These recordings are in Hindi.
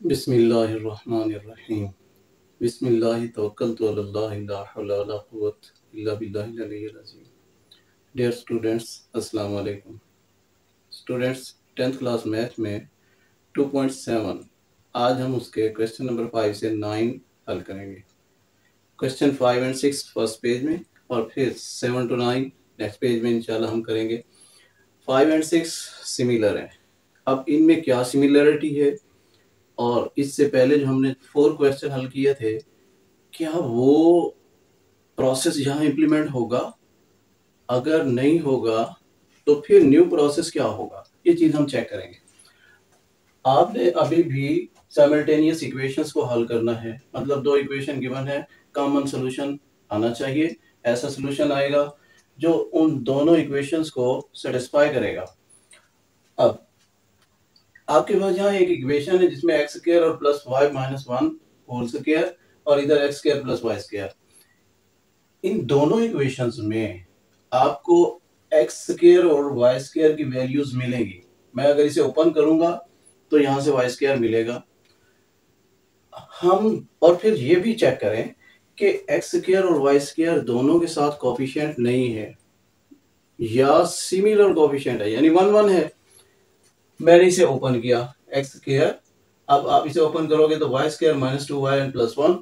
बिस्मिल्लाहिर्रहमानिर्रहीम। बिस्मिल्लाहि तवक्कलतु अलल्लाहि ला हौला वला कुव्वता इल्ला बिल्लाहिल अलिय्यिल अज़ीम। डियर स्टूडेंट्स, अस्सलाम वालेकुम। स्टूडेंट्स, 10th क्लास मैथ में 2.7 आज हम उसके क्वेश्चन नंबर 5 से 9 हल करेंगे। क्वेश्चन 5 एंड 6 फर्स्ट पेज में और फिर 7 to 9 नेक्स्ट पेज में इंशाल्लाह हम करेंगे। 5 एंड 6 सिमिलर हैं। अब इनमें क्या सिमिलरिटी है और इससे पहले जो हमने 4 क्वेश्चन हल किए थे, क्या वो प्रोसेस यहाँ इम्प्लीमेंट होगा? अगर नहीं होगा तो फिर न्यू प्रोसेस क्या होगा, ये चीज हम चेक करेंगे। आपने अभी भी साइमल्टेनियस इक्वेशंस को हल करना है, मतलब दो इक्वेशन गिवन है, कॉमन सॉल्यूशन आना चाहिए। ऐसा सॉल्यूशन आएगा जो उन दोनों इक्वेशंस को सेटिस्फाई करेगा। अब आपके पास यहाँ एक इक्वेशन है जिसमें एक्स स्क्वायर और plus y minus one whole square और इधर x square plus y square. इन दोनों इक्वेशंस में आपको एक्स स्क्वायर और वाई स्क्वायर की वैल्यूज मिलेगी। मैं अगर इसे ओपन करूंगा तो यहां से वाई स्क्वायर मिलेगा। हम और फिर ये भी चेक करें कि एक्स स्क्वायर और वाई स्क्वायर दोनों के साथ कोफिशिएंट नहीं है या सिमिलर कोफिशिएंट है, यानी वन वन है। मैंने इसे ओपन किया एक्स स्क्वायर, अब आप इसे ओपन करोगे तो y square minus two y n plus one,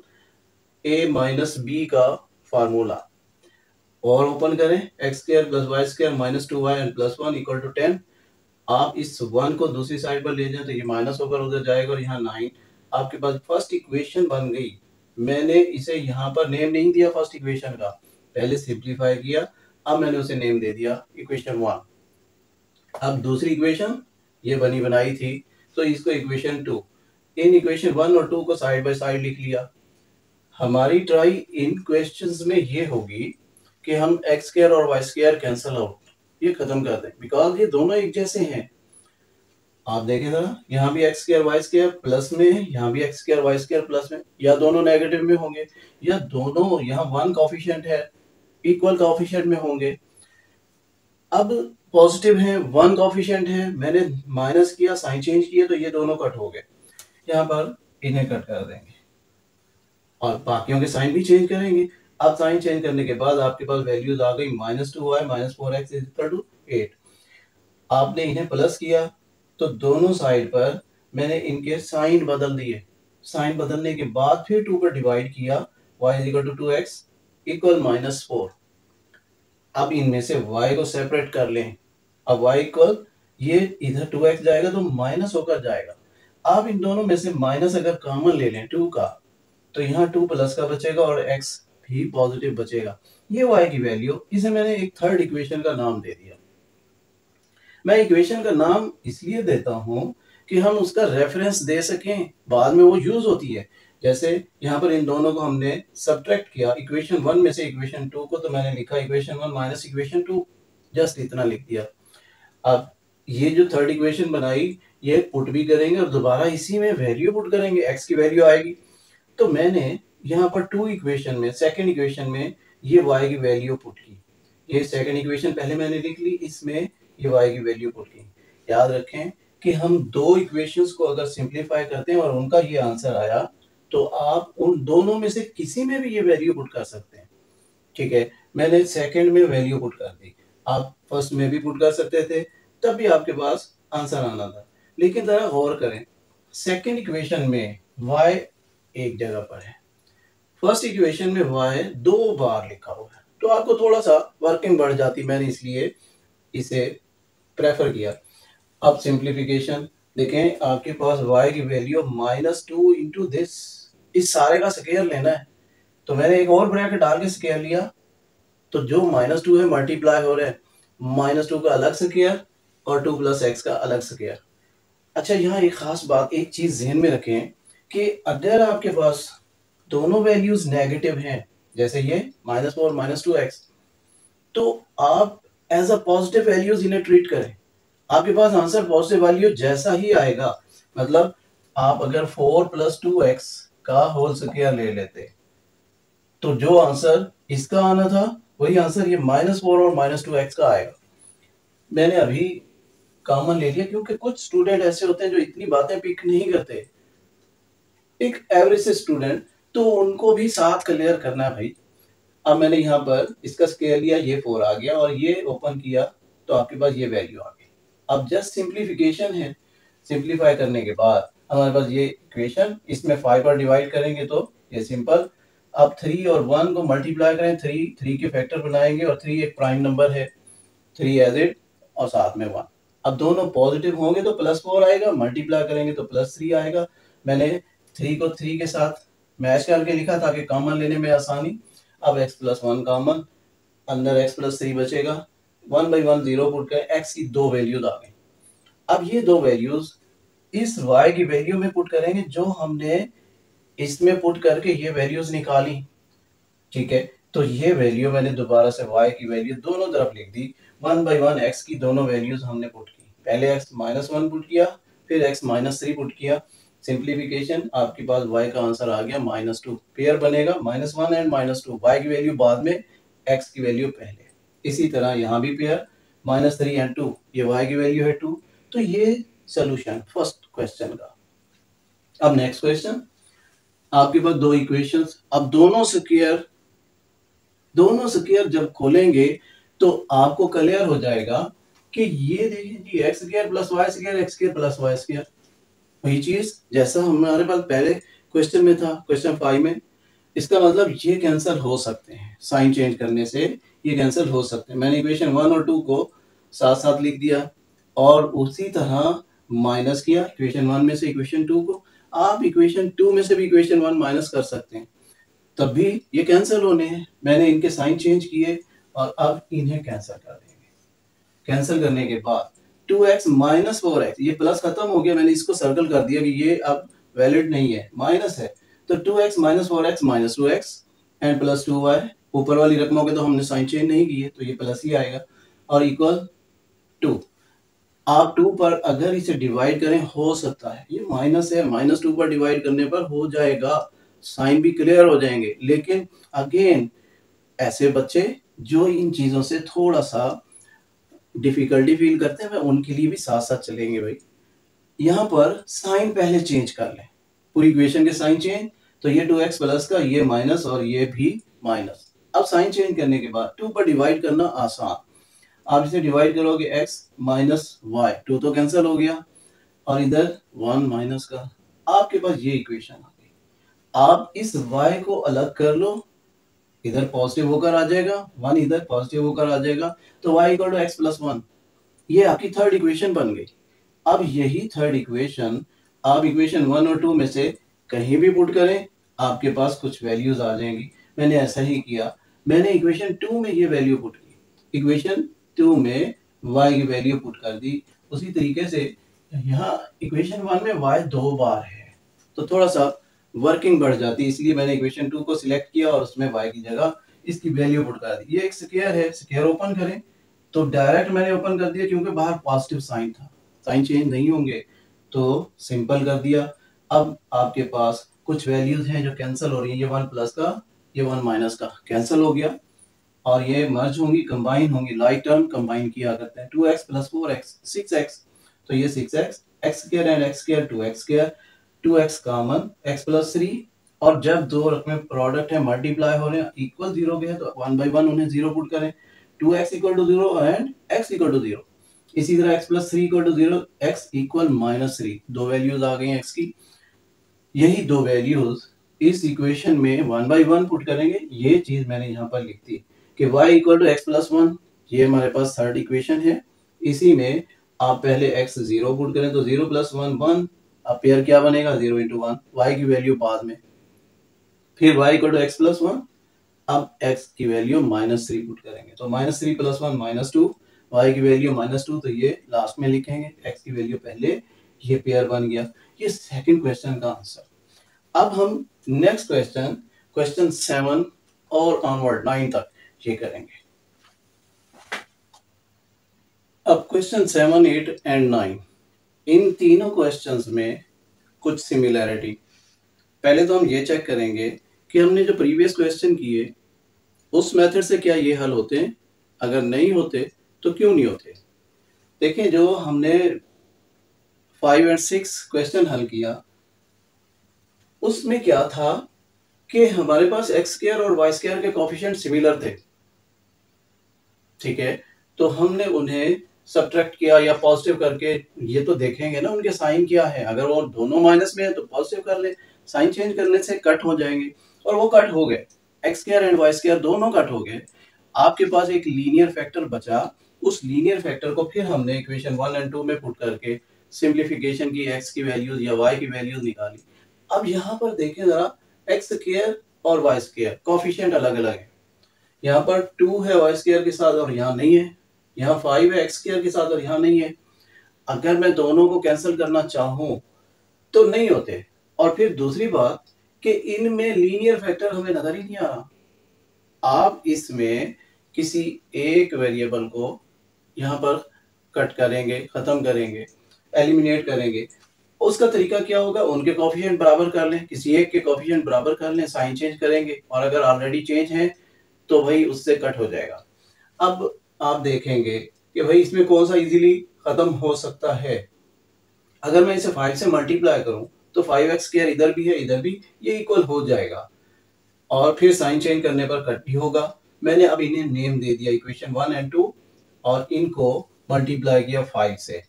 a minus b का फार्मूला। और ओपन करें x square plus y square minus two y n plus one equal to 10। आप इस वन को दूसरी साइड पर ले जाए तो ये माइनस होकर उधर जाएगा और यहाँ 9। आपके पास फर्स्ट इक्वेशन बन गई। मैंने इसे यहाँ पर नेम नहीं दिया फर्स्ट इक्वेशन का, पहले सिंप्लीफाई किया, अब मैंने उसे नेम दे दिया इक्वेशन 1। अब दूसरी इक्वेशन ये बनी बनाई थी तो इसको इक्वेशन 2। इन इक्वेशन 1 और 2 को साइड बाय साइड लिख लिया। हमारी ट्राई इन क्वेश्चंस में ये होगी कि हम एक्स स्क्वायर और वाई स्क्वायर कैंसल आउट ये खत्म कर दें, बिकॉज ये दोनों एक जैसे हैं। आप देखें जरा, यहाँ भी X square Y square plus में है, यहाँ भी X square Y square plus में, या दोनों नेगेटिव में होंगे या दोनों यहाँ वन कोफिशिएंट है इक्वल कोफिशिएंट में होंगे। अब पॉजिटिव है, वन कोफिशिएंट है, मैंने माइनस किया, साइन चेंज किया तो ये दोनों कट हो गए। यहाँ पर इन्हें कट कर देंगे और बाकियों के साइन भी चेंज करेंगे। अब साइन चेंज करने के बाद आपके पास वैल्यूज आ गई minus two Y minus four X is equal to 8। आपने इन्हें प्लस किया तो दोनों साइड पर मैंने इनके साइन बदल दिए। साइन बदलने के बाद फिर 2 पर डिवाइड किया, y is equal to 2x equal minus 4। अब इनमें से y को सेपरेट कर लें। अब y इक्वल, ये इधर 2x जाएगा तो माइनस होकर जाएगा। आप इन दोनों में से माइनस अगर कॉमन ले लें 2 का तो यहाँ 2 प्लस का बचेगा और x भी पॉजिटिव बचेगा। ये y की वैल्यू, इसे मैंने एक थर्ड इक्वेशन का नाम दे दिया। मैं इक्वेशन का नाम इसलिए देता हूं कि हम उसका रेफरेंस दे सकें, बाद में वो यूज होती है। जैसे यहाँ पर इन दोनों को हमने सब्ट्रैक्ट किया इक्वेशन 1 में से इक्वेशन 2 को, तो मैंने लिखा इक्वेशन 1 माइनस इक्वेशन 2, जस्ट इतना लिख दिया। अब ये जो थर्ड इक्वेशन बनाई ये पुट भी करेंगे और दोबारा इसी में वैल्यू पुट करेंगे, एक्स की वैल्यू आएगी। तो मैंने यहाँ पर 2 इक्वेशन में सेकंड इक्वेशन में ये y की वैल्यू पुट की। ये सेकंड इक्वेशन पहले मैंने लिख ली, इसमें ये y की वैल्यू पुट की। याद रखें कि हम दो इक्वेशंस को अगर सिंप्लीफाई करते हैं और उनका ये आंसर आया तो आप उन दोनों में से किसी में भी ये वैल्यू पुट कर सकते हैं। ठीक है, मैंने सेकंड में वैल्यू पुट कर दी, आप फर्स्ट में भी पुट कर सकते थे, तब भी आपके पास आंसर आना था। लेकिन जरा गौर करें, सेकंड इक्वेशन में y एक जगह पर है, फर्स्ट इक्वेशन में y 2 बार लिखा हुआ है, तो आपको थोड़ा सा वर्किंग बढ़ जाती, मैंने इसलिए इसे प्रेफर किया। अब सिंप्लीफिकेशन देखें, आपके पास y की वैल्यू -2 इंटू दिस, इस सारे का स्क्वायर लेना है तो मैंने एक और ब्रैकेट डाल के स्क्वायर लिया, तो जो -2 है मल्टीप्लाई हो रहा है, -2 का अलग स्क्वायर और 2 प्लस एक्स का अलग स्क्वायर। अच्छा, यहाँ एक खास बात, एक चीज ध्यान में रखें कि अगर आपके पास दोनों वैल्यूज नेगेटिव हैं, जैसे ये -4 -2x, तो आप एज अ पॉजिटिव वैल्यूज इन्हें ट्रीट करें। आपके पास आंसर पॉजिटिव वैल्यू जैसा ही आएगा। मतलब आप अगर 4 + 2x का होल स्क्वायर ले लेते तो जो आंसर इसका आना था वही आंसर ये -4 और -2x का आएगा। मैंने अभी कॉमन ले लिया क्योंकि कुछ स्टूडेंट ऐसे होते हैं जो इतनी बातें पिक नहीं करते। एक एवरेज स्टूडेंट, तो उनको भी साथ क्लियर करना है भाई। अब मैंने यहाँ पर इसका स्केयर लिया, ये 4 आ गया और ये ओपन किया तो आपके पास ये वैल्यू आ गई। अब जस्ट सिंप्लीफिकेशन है, सिंप्लीफाई करने के बाद हमारे पास ये इक्वेशन, इसमें 5 पर डिवाइड करेंगे तो ये सिंपल। अब 3 और 1 को मल्टीप्लाई करें, 3 के फैक्टर बनाएंगे और 3 एक प्राइम नंबर है, 3 एज इट और साथ में 1। अब दोनों पॉजिटिव होंगे तो +4 आएगा, मल्टीप्लाई करेंगे तो +3 आएगा। मैंने 3 को 3 के साथ मैच करके लिखा ताकि कॉमन लेने में आसानी। अब x+1 कॉमन, अंदर x+3 बचेगा, 1/1 0 पुट करें, x की 2 वैल्यूज आ गई। अब ये 2 वैल्यूज इस y की वैल्यू में पुट करेंगे जो हमने इसमें पुट करके ये वैल्यूज निकाली, ठीक है। तो ये वैल्यू मैंने दोबारा से y की वैल्यू दोनों तरफ लिख दी, 1/1 x की दोनों वैल्यूज हमने पुट की। पहले x-1 पुट किया, फिर x-3 पुट किया। सिंप्लीफिकेशन, आपके पास y का आंसर आ गया -2। पेयर बनेगा -1 एंड -2, y की वैल्यू बाद में, x की वैल्यू पहले। इसी तरह यहाँ भी पेयर -3 एंड 2, ये y की वैल्यू है 2। तो ये सोल्यूशन फर्स्ट क्वेश्चन का। अब नेक्स्ट क्वेश्चन, आपके पास दो इक्वेशंस, अब दोनों स्क्वायर जब खोलेंगे तो आपको क्लियर हो जाएगा कि ये देखिए जी x² + y², x² + y², वही चीज जैसा हमारे पास पहले क्वेश्चन में था, क्वेश्चन 5 में। इसका मतलब ये कैंसिल हो सकते हैं, साइन चेंज करने से ये कैंसिल हो सकते हैं। मैंने इक्वेशन 1 और 2 को साथ साथ लिख दिया और उसी तरह माइनस किया इक्वेशन 1 में से इक्वेशन 2 को। आप इक्वेशन 2 में से भी इक्वेशन 1 माइनस कर सकते हैं, तब भी ये कैंसिल होने हैं। मैंने इनके साइन चेंज किए और अब इन्हें कैंसिल कर देंगे। कैंसिल करने के बाद 2x - 4x, ये प्लस खत्म हो गया, मैंने इसको सर्कल कर दिया कि ये अब वैलिड नहीं है, माइनस है। तो 2x - 4x - 2x and +2y, ऊपर वाली रकमों के तो हमने साइन चेंज नहीं किए तो ये प्लस ही आएगा, और इक्वल 2। आप 2 पर अगर इसे डिवाइड करें, हो सकता है ये माइनस है, -2 पर डिवाइड करने पर हो जाएगा, साइन भी क्लियर हो जाएंगे। लेकिन अगेन ऐसे बच्चे जो इन चीजों से थोड़ा सा डिफिकल्टी फील करते हैं, उनके लिए भी साथ साथ चलेंगे भाई। यहाँ पर साइन पहले चेंज कर लें, पूरी इक्वेशन के साइन चेंज। तो ये 2x प्लस का ये माइनस और ये भी माइनस। अब साइन चेंज करने के बाद 2 पर डिवाइड करना आसान, आप इसे डिवाइड करोगे x - y, 2 तो कैंसिल हो गया और इधर 1 माइनस का, आपके पास ये इक्वेशन आ गई। आप इस y को अलग कर लो, इधर पॉजिटिव होकर आ जाएगा, 1 इधर पॉजिटिव होकर आ जाएगा, तो y = x + 1, ये आपकी थर्ड इक्वेशन बन गई। अब यही थर्ड इक्वेशन आप इक्वेशन 1 और 2 में से कहीं भी पुट करें, आपके पास कुछ वैल्यूज आ जाएंगी। मैंने ऐसा ही किया, मैंने इक्वेशन 2 में ये वैल्यू पुट की, इक्वेशन 2 में y की वैल्यू पुट कर दी। उसी तरीके से यहाँ इक्वेशन 1 में y 2 बार है तो थोड़ा सा वर्किंग बढ़ जाती है, इसलिए मैंने इक्वेशन 2 को सिलेक्ट किया और उसमें y की जगह इसकी वैल्यू पुट कर दी। ये एक स्क्वायर है, स्क्वायर ओपन करें तो डायरेक्ट मैंने ओपन कर दिया क्योंकि बाहर पॉजिटिव साइन था, साइन चेंज नहीं होंगे तो सिंपल कर दिया। अब आपके पास कुछ वैल्यूज हैं जो कैंसिल हो रही है, ये 1 प्लस का, ये 1 माइनस का कैंसिल हो गया और ये मर्ज होंगी, कंबाइन होंगी, लाइक टर्म कंबाइन किया करते हैं। 2x + 4x 6x, तो ये 6x, x² and x² 2x², 2x common, x + 3, और जब दो रकमें प्रोडक्ट है मल्टीप्लाई हो रहे हैं इक्वल 0 के हैं तो 1/1 उन्हें 0 पुट करें, 2x = 0 एंड x = 0। इसी तरह x + 3 = 0, x = -3, दो वैल्यूज आ गई हैं x की। यही दो वैल्यूज इस इक्वेशन में 1/1 पुट करेंगे, ये चीज मैंने यहाँ पर लिख दी कि y = x + 1, ये हमारे पास थर्ड इक्वेशन है। इसी में आप पहले x 0 पुट करें तो 0 + 1 1, अब पेयर क्या बनेगा 0 × 1, y की वैल्यू बाद में, फिर y = x + 1, अब x की वैल्यू -3 पुट करेंगे तो -3 + 1 -2, y की वैल्यू -2, तो ये लास्ट में लिखेंगे, x की वैल्यू पहले, ये पेयर बन गया। ये सेकंड क्वेश्चन का आंसर। अब हम नेक्स्ट क्वेश्चन, क्वेश्चन 7 और ऑनवर्ड 9 तक ये करेंगे। अब क्वेश्चन 7, 8 एंड 9, इन तीनों क्वेश्चंस में कुछ सिमिलैरिटी। पहले तो हम ये चेक करेंगे कि हमने जो प्रीवियस क्वेश्चन किए उस मेथड से क्या ये हल होते हैं, अगर नहीं होते तो क्यों नहीं होते। देखें, जो हमने 5 और 6 क्वेश्चन हल किया उसमें क्या था कि हमारे पास एक्स स्क्वायर और वाई स्क्वायर के कोफिशिएंट सिमिलर थे, ठीक है। तो हमने उन्हें सब्ट्रैक्ट किया या पॉजिटिव करके, ये तो देखेंगे ना उनके साइन क्या है, अगर वो दोनों माइनस में है तो पॉजिटिव कर ले, साइन चेंज करने से कट हो जाएंगे, और वो कट हो गए, X square and Y square दोनों कट हो गए। आपके पास एक लीनियर फैक्टर बचा, उस लीनियर फैक्टर को फिर हमने इक्वेशन 1 एंड 2 में पुट करके सिंप्लीफिकेशन की, एक्स की वैल्यूज या वाई की वैल्यूज निकाली। अब यहाँ पर देखें जरा, एक्स स्क्वायर और वाई स्क्वायर कोफिशिएंट अलग अलग है, यहाँ पर 2 है वाई स्क्वायर के साथ और यहाँ नहीं है, यहाँ 5 है एक्स स्क्वायर के साथ और यहाँ नहीं है। अगर मैं दोनों को कैंसिल करना चाहूं तो नहीं होते। और फिर दूसरी बात कि इनमें लीनियर फैक्टर हमें नजर ही नहीं आ रहा। आप इसमें किसी एक वेरिएबल को यहाँ पर कट करेंगे, खत्म करेंगे, एलिमिनेट करेंगे, उसका तरीका क्या होगा, उनके कोफिशिएंट बराबर कर लें, किसी एक के कोफिशिएंट बराबर कर लें, साइन चेंज करेंगे, और अगर ऑलरेडी चेंज है तो भाई उससे कट हो जाएगा। अब आप देखेंगे कि भाई इसमें कौन सा इजीली खत्म हो सकता है। अगर मैं इसे 5 से मल्टीप्लाई करूं तो 5x² इधर भी है इधर भी, ये इक्वल हो जाएगा, और फिर साइन चेंज करने पर कट भी होगा। मैंने अब इन्हें नेम दे दिया इक्वेशन 1 एंड 2, और इनको मल्टीप्लाई किया 5 से,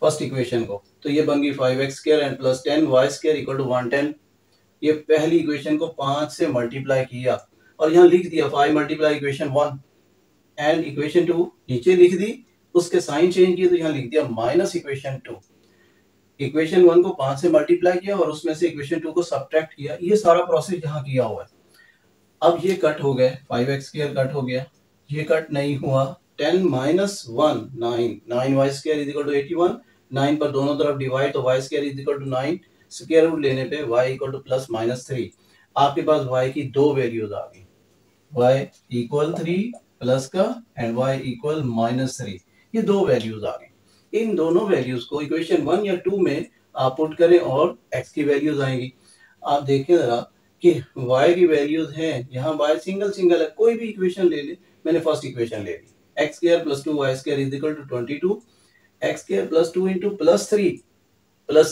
फर्स्ट इक्वेशन को, तो ये बन गई 5x² and plus 10y² equal to 110। ये पहली इक्वेशन को 5 से मल्टीप्लाई किया और यहाँ लिख दिया 5 मल्टीप्लाई इक्वेशन 1 एंड इक्वेशन 2 नीचे लिख दी, उसके साइन चेंज किए तो यहाँ लिख दिया माइनस इक्वेशन 2। इक्वेशन 1 को 5 से मल्टीप्लाई किया और उसमें से इक्वेशन 2 को सब्ट्रैक्ट किया, ये सारा प्रोसेस यहाँ किया हुआ है। अब ये कट हो गए, 5x² कट हो गया, ये कट नहीं हुआ, 10 minus 1 9, 9y² is equal to 81, 9 पर दोनों तरफ डिवाइड तो y² is equal to 9, square root लेने पे y equal to plus minus 3। आपके पास y की दो वैल्यूज आ गई, y इक्वल 3 प्लस का एंड y इक्वल माइनस 3, ये दो वैल्यूज आ गई। इन दोनों वैल्यूज को इक्वेशन 1 या 2 में आप पुट करें और x की वैल्यूज आएंगी। आप देखें जरा कि y की वैल्यूज हैं, यहाँ y सिंगल सिंगल है, कोई भी इक्वेशन ले ले, मैंने फर्स्ट इक्वेशन ले ली, x² plus 2y² is equal to 22, x² plus 2 into plus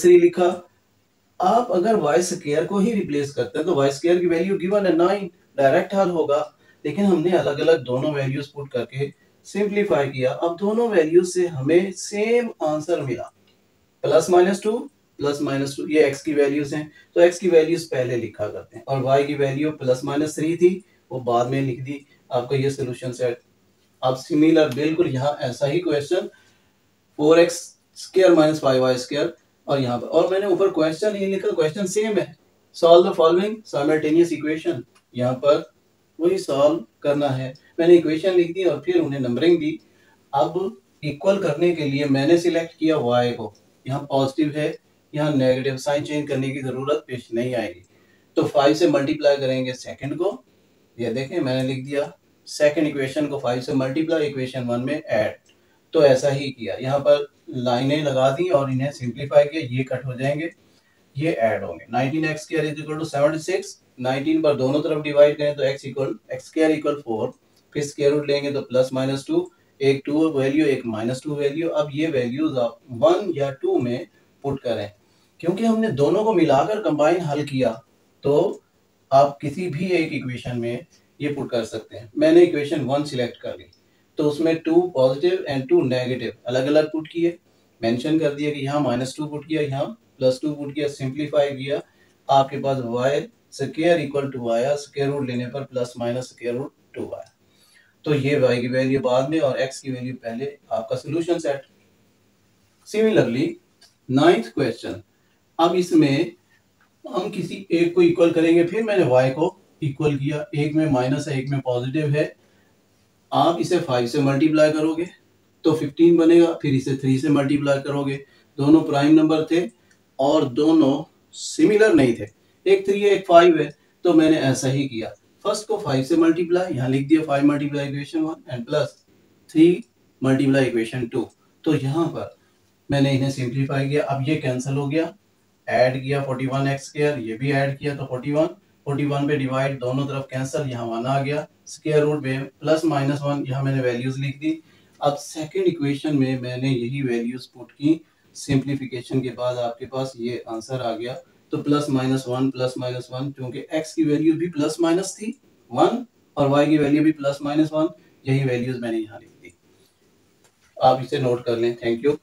3 लिखा। आप अगर y² को ही रिप्लेस करते हैं तो y² की वैल्यू गिवन है 9, डायरेक्ट हल होगा, लेकिन हमने अलग अलग दोनों वैल्यूज पुट करके सिंप्लीफाई किया। अब दोनों वैल्यूज से हमें सेम आंसर मिला, प्लस माइनस टू, ये x की वैल्यूज हैं, तो x की वैल्यूज पहले लिखा करते हैं, और y की वैल्यू प्लस माइनस 3 थी, वो बाद में लिख दी। आपका ये सोल्यूशन सेट। अब सिमिलर बिल्कुल यहाँ ऐसा ही क्वेश्चन, 4x² माइनस 5y², और यहाँ पर, और मैंने ऊपर क्वेश्चन ही लिखा, क्वेश्चन सेम है, solve the following simultaneous equation, यहाँ पर वही सॉल्व करना है। मैंने इक्वेशन लिख दी और फिर उन्हें नंबरिंग दी। अब इक्वल करने के लिए मैंने सिलेक्ट किया y को, यहाँ पॉजिटिव है यहाँ नेगेटिव, साइन चेंज करने की जरूरत पेश नहीं आएगी। तो 5 से मल्टीप्लाई करेंगे सेकंड को, ये देखें मैंने लिख दिया सेकंड इक्वेशन को 5 से मल्टीप्लाई इक्वेशन 1 में ऐड, तो ऐसा ही किया, यहाँ पर लाइनें लगा दी और इन्हें सिंप्लीफाई किया, ये कट हो जाएंगे, ये ऐड होंगे। 19x² इज इक्वल टू 76, 19 पर दोनों तरफ डिवाइड करें तो x² इक्वल 4, फिर स्क्वायर रूट लेंगे तो प्लस माइनस 2, एक 2 वैल्यू एक माइनस 2 वैल्यू। अब ये वैल्यूज आप 1 या 2 में पुट करें, क्योंकि हमने दोनों को मिलाकर कंबाइन हल किया, तो आप किसी भी एक इक्वेशन में ये पुट कर सकते हैं। मैंने इक्वेशन 1 सिलेक्ट कर ली, तो उसमें 2 पॉजिटिव एंड 2 नेगेटिव अलग अलग पुट किए, मेंशन कर दिया कि यहाँ -2 पुट किया, यहाँ +2 पुट किया, सिंप्लीफाई किया, आपके पास y² इक्वल टू आया, स्क्वायर रूट लेने पर प्लस माइनस स्क्वायर रूट 2 आया। तो ये y की वैल्यू बाद में और x की वैल्यू पहले, आपका solution set. Similarly 9th question, अब इसमें हम किसी एक को इक्वल करेंगे, फिर मैंने y को इक्वल किया, एक में माइनस है एक में पॉजिटिव है, आप इसे 5 से मल्टीप्लाई करोगे तो 15 बनेगा, फिर इसे 3 से मल्टीप्लाई करोगे, दोनों प्राइम नंबर थे और दोनों सिमिलर नहीं थे, एक 3 है एक 5 है, तो मैंने ऐसा ही किया, फर्स्ट को 5 से मल्टीप्लाई, यहाँ लिख दिया 5 multiply equation 1 and plus 3 multiply equation 2, तो यहाँ पर मैंने इन्हें सिंप्लीफाई किया। अब ये कैंसिल हो गया, ऐड किया 41x², ये भी ऐड किया तो 41 पे डिवाइड, दोनों तरफ कैंसिल, यहाँ 1 आ गया, स्क्वायर रूट में प्लस माइनस 1, यहाँ मैंने वैल्यूज लिख दी। अब सेकंड इक्वेशन में मैंने यही वैल्यूज पुट की, सिंप्लीफिकेशन के बाद आपके पास ये आंसर आ गया। तो प्लस माइनस वन, क्योंकि x की वैल्यू भी प्लस माइनस थी 1 और y की वैल्यू भी प्लस माइनस 1, यही वैल्यूज मैंने यहाँ लिख दी। आप इसे नोट कर लें। Thank you.